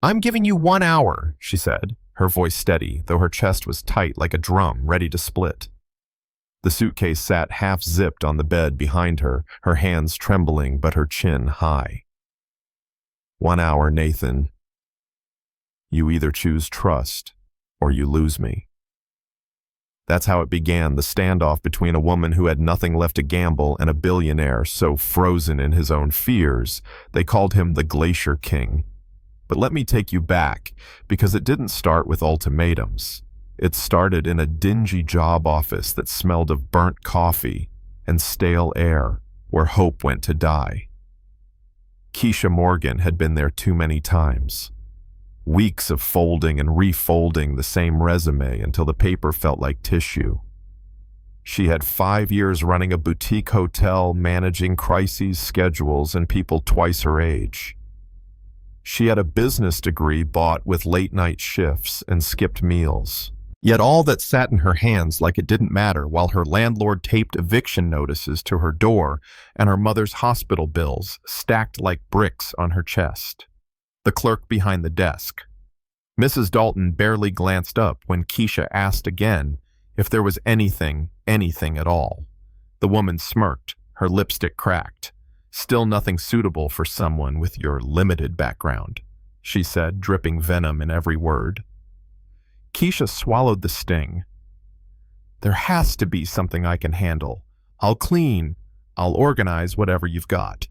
"I'm giving you 1 hour," she said, her voice steady, though her chest was tight like a drum ready to split. The suitcase sat half-zipped on the bed behind her hands trembling but her chin high. 1 hour, Nathan. You either choose trust or you lose me. That's how it began, the standoff between a woman who had nothing left to gamble and a billionaire so frozen in his own fears they called him the Glacier King. But let me take you back, because it didn't start with ultimatums. It started in a dingy job office that smelled of burnt coffee and stale air, where hope went to die. Keisha Morgan had been there too many times. Weeks of folding and refolding the same resume until the paper felt like tissue. She had 5 years running a boutique hotel, managing crises schedules and people twice her age. She had a business degree bought with late-night shifts and skipped meals. Yet all that sat in her hands like it didn't matter while her landlord taped eviction notices to her door and her mother's hospital bills stacked like bricks on her chest. The clerk behind the desk. Mrs. Dalton barely glanced up when Keisha asked again if there was anything at all. The woman smirked, her lipstick cracked. "Still nothing suitable for someone with your limited background," she said, dripping venom in every word. Keisha swallowed the sting. "There has to be something I can handle. I'll clean. I'll organize whatever you've got."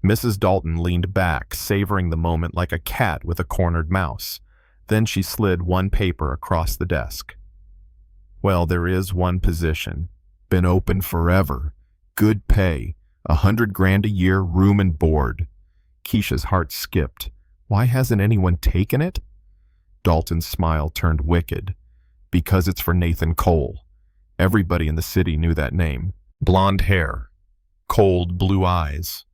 Mrs. Dalton leaned back, savoring the moment like a cat with a cornered mouse. Then she slid one paper across the desk. "Well, there is one position. Been open forever. Good pay. 100 grand a year, room and board." Keisha's heart skipped. Why hasn't anyone taken it? Dalton's smile turned wicked. "Because it's for Nathan Cole." Everybody in the city knew that name. Blonde hair. Cold blue eyes.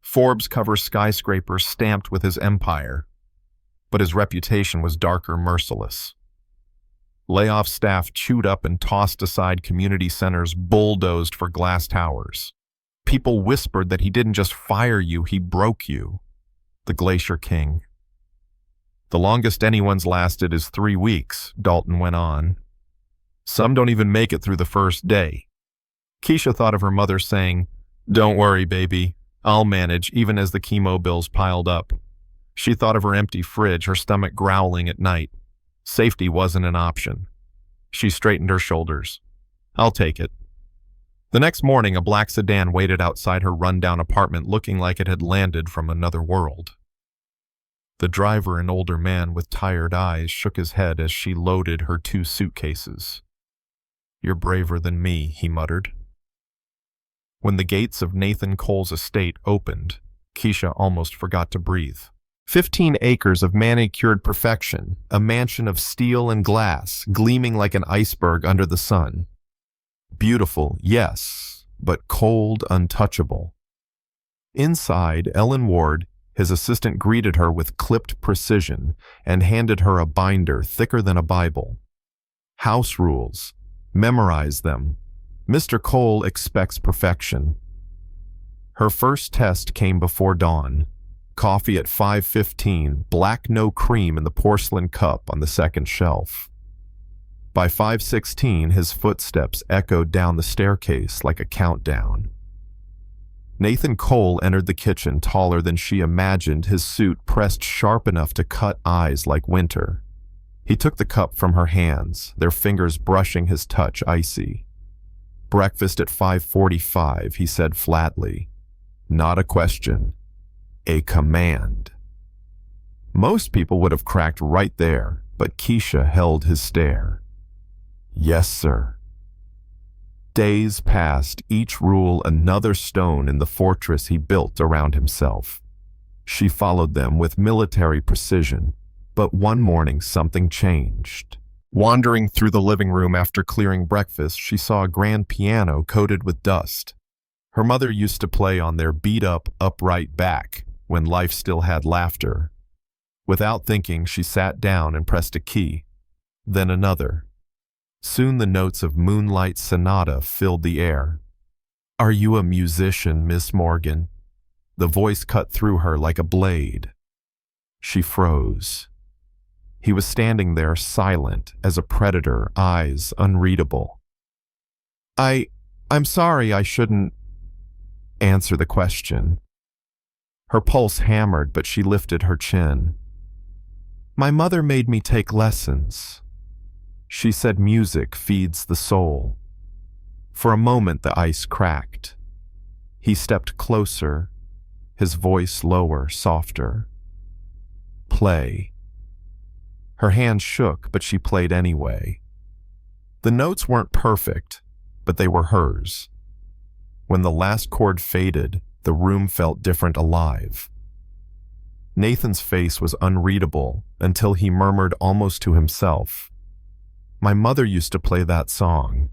Forbes cover skyscraper stamped with his empire. But his reputation was darker, merciless. Layoff staff chewed up and tossed aside community centers bulldozed for glass towers. People whispered that he didn't just fire you, he broke you. The Glacier King. "The longest anyone's lasted is 3 weeks, Dalton went on. "Some don't even make it through the first day." Keisha thought of her mother saying, "Don't worry, baby. I'll manage," even as the chemo bills piled up. She thought of her empty fridge, her stomach growling at night. Safety wasn't an option. She straightened her shoulders. "I'll take it." The next morning, a black sedan waited outside her rundown apartment looking like it had landed from another world. The driver, an older man with tired eyes, shook his head as she loaded her 2 suitcases. "You're braver than me," he muttered. When the gates of Nathan Cole's estate opened, Keisha almost forgot to breathe. 15 acres of manicured perfection, a mansion of steel and glass, gleaming like an iceberg under the sun. Beautiful, yes, but cold, untouchable. Inside, Ellen Ward, his assistant, greeted her with clipped precision and handed her a binder thicker than a Bible. "House rules. Memorize them. Mr. Cole expects perfection." Her first test came before dawn. Coffee at 5:15, black no cream in the porcelain cup on the second shelf. By 5:16, his footsteps echoed down the staircase like a countdown. Nathan Cole entered the kitchen taller than she imagined, his suit pressed sharp enough to cut eyes like winter. He took the cup from her hands, their fingers brushing his touch icy. "Breakfast at 5:45, he said flatly. Not a question. A command. Most people would have cracked right there, but Keisha held his stare. "Yes, sir." Days passed, each rule another stone in the fortress he built around himself. She followed them with military precision, but one morning something changed. Wandering through the living room after clearing breakfast, she saw a grand piano coated with dust. Her mother used to play on their beat-up, upright back when life still had laughter. Without thinking, she sat down and pressed a key, then another. Soon the notes of Moonlight Sonata filled the air. "Are you a musician, Miss Morgan?" The voice cut through her like a blade. She froze. He was standing there silent as a predator, eyes unreadable. I'm sorry, I shouldn't answer the question. Her pulse hammered, but she lifted her chin. My mother made me take lessons. She said music feeds the soul. For a moment the ice cracked. He stepped closer, his voice lower, softer. Play. Her hand shook, but she played anyway. The notes weren't perfect, but they were hers. When the last chord faded, the room felt different, alive. Nathan's face was unreadable until he murmured almost to himself, My mother used to play that song.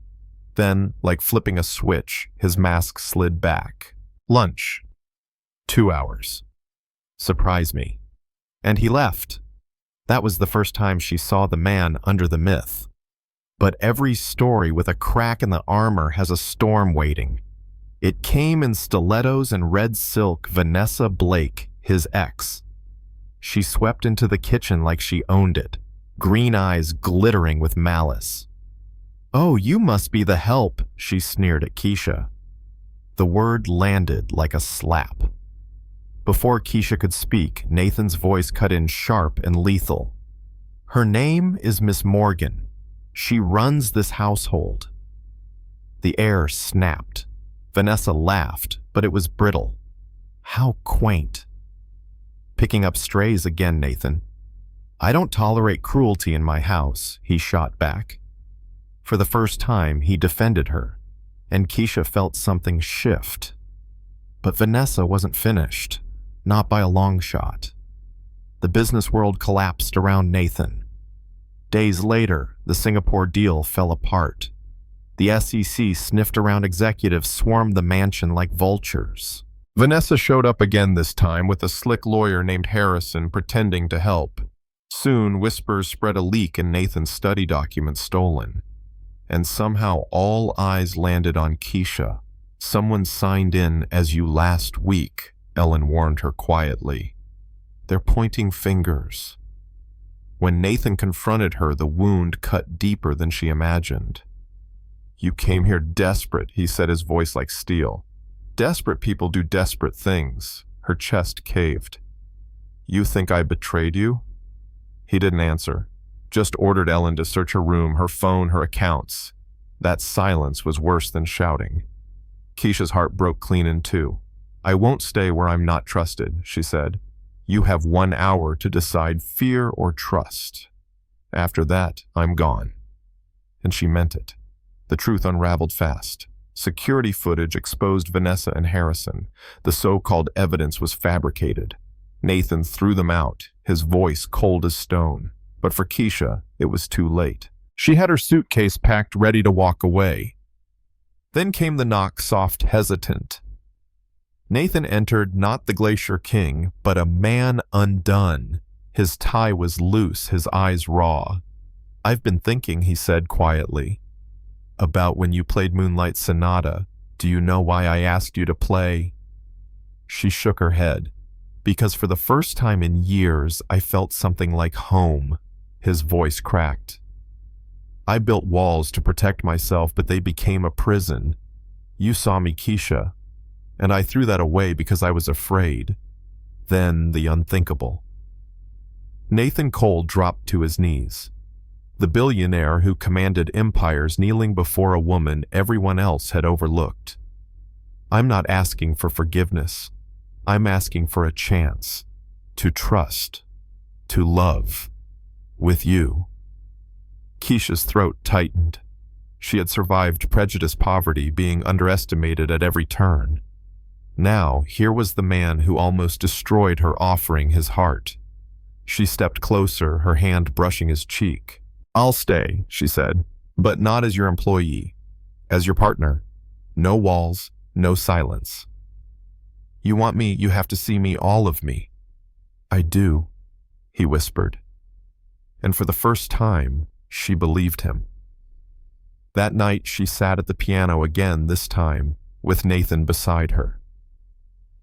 Then, like flipping a switch, his mask slid back. Lunch. 2 hours. Surprise me. And he left. That was the first time she saw the man under the myth. But every story with a crack in the armor has a storm waiting. It came in stilettos and red silk. Vanessa Blake, his ex. She swept into the kitchen like she owned it, green eyes glittering with malice. Oh, you must be the help, she sneered at Keisha. The word landed like a slap. Before Keisha could speak, Nathan's voice cut in sharp and lethal. Her name is Miss Morgan. She runs this household. The air snapped. Vanessa laughed, but it was brittle. How quaint. Picking up strays again, Nathan. I don't tolerate cruelty in my house, he shot back. For the first time, he defended her, and Keisha felt something shift. But Vanessa wasn't finished, not by a long shot. The business world collapsed around Nathan. Days later, the Singapore deal fell apart. The SEC sniffed around executives, swarmed the mansion like vultures. Vanessa showed up again this time with a slick lawyer named Harrison pretending to help. Soon, whispers spread a leak in Nathan's study documents stolen. And somehow all eyes landed on Keisha. Someone signed in as you last week, Ellen warned her quietly. They're pointing fingers. When Nathan confronted her, the wound cut deeper than she imagined. You came here desperate, he said, his voice like steel. Desperate people do desperate things. Her chest caved. You think I betrayed you? He didn't answer, just ordered Ellen to search her room, her phone, her accounts. That silence was worse than shouting. Keisha's heart broke clean in two. I won't stay where I'm not trusted, she said. You have 1 hour to decide fear or trust. After that, I'm gone. And she meant it. The truth unraveled fast. Security footage exposed Vanessa and Harrison. The so-called evidence was fabricated. Nathan threw them out, his voice cold as stone. But for Keisha, it was too late. She had her suitcase packed, ready to walk away. Then came the knock, soft, hesitant. Nathan entered, not the Glacier King, but a man undone. His tie was loose, his eyes raw. I've been thinking, he said quietly, about when you played Moonlight Sonata. Do you know why I asked you to play? She shook her head. Because for the first time in years, I felt something like home. His voice cracked. I built walls to protect myself, but they became a prison. You saw me, Keisha, and I threw that away because I was afraid. Then the unthinkable. Nathan Cole dropped to his knees. The billionaire who commanded empires kneeling before a woman everyone else had overlooked. I'm not asking for forgiveness. I'm asking for a chance to trust, to love, with you. Keisha's throat tightened. She had survived prejudice, poverty, being underestimated at every turn. Now, here was the man who almost destroyed her, offering his heart. She stepped closer, her hand brushing his cheek. I'll stay, she said, but not as your employee, as your partner. No walls, no silence. You want me, you have to see me, all of me. I do, he whispered. And for the first time, she believed him. That night, she sat at the piano again, this time with Nathan beside her.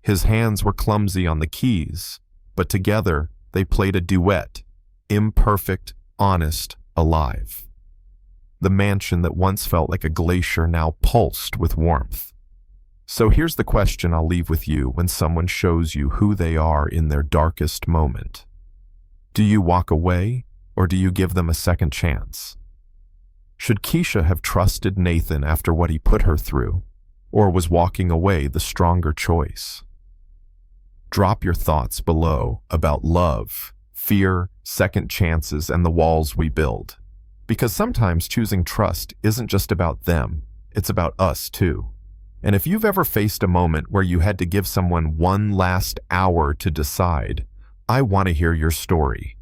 His hands were clumsy on the keys, but together they played a duet, imperfect, honest, alive. The mansion that once felt like a glacier now pulsed with warmth. So here's the question I'll leave with you when someone shows you who they are in their darkest moment. Do you walk away, or do you give them a second chance? Should Keisha have trusted Nathan after what he put her through, or was walking away the stronger choice? Drop your thoughts below about love, fear, second chances, and the walls we build. Because sometimes choosing trust isn't just about them, it's about us too. And if you've ever faced a moment where you had to give someone one last hour to decide, I want to hear your story.